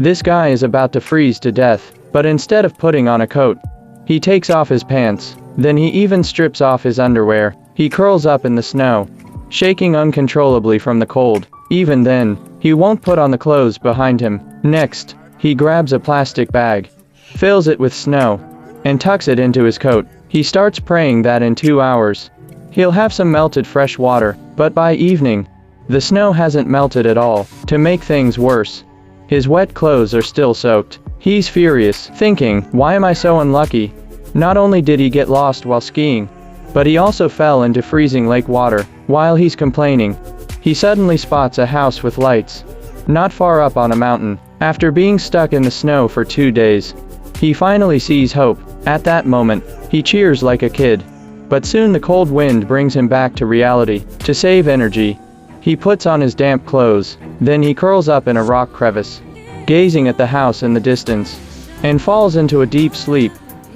This guy is about to freeze to death, but instead of putting on a coat, he takes off his pants. Then he even strips off his underwear. He curls up in the snow, shaking uncontrollably from the cold. Even then, he won't put on the clothes behind him. Next, he grabs a plastic bag, fills it with snow, and tucks it into his coat. He starts praying that in 2 hours, he'll have some melted fresh water, but by evening, the snow hasn't melted at all. To make things worse, his wet clothes are still soaked. He's furious, thinking, why am I so unlucky? Not only did he get lost while skiing, but he also fell into freezing lake water. While he's complaining, he suddenly spots a house with lights, not far up on a mountain. After being stuck in the snow for 2 days, he finally sees hope. At that moment, he cheers like a kid. But soon the cold wind brings him back to reality. To save energy, he puts on his damp clothes. Then he curls up in a rock crevice, gazing at the house in the distance, and falls into a deep sleep,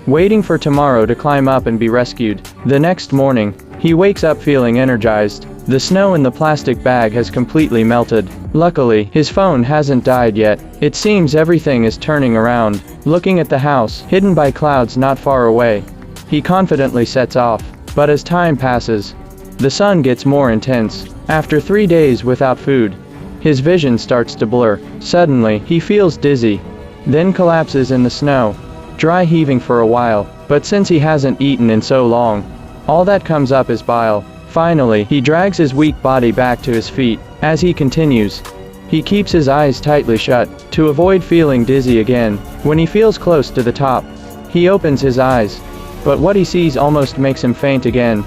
waiting for tomorrow to climb up and be rescued. The next morning, he wakes up feeling energized. The snow in the plastic bag has completely melted. Luckily, his phone hasn't died yet. It seems everything is turning around. Looking at the house, hidden by clouds not far away, he confidently sets off. But as time passes, the sun gets more intense. After 3 days without food, his vision starts to blur. Suddenly, he feels dizzy, then collapses in the snow, dry heaving for a while. But since he hasn't eaten in so long, all that comes up is bile. Finally, he drags his weak body back to his feet. As he continues, he keeps his eyes tightly shut, to avoid feeling dizzy again. When he feels close to the top, he opens his eyes, but what he sees almost makes him faint again.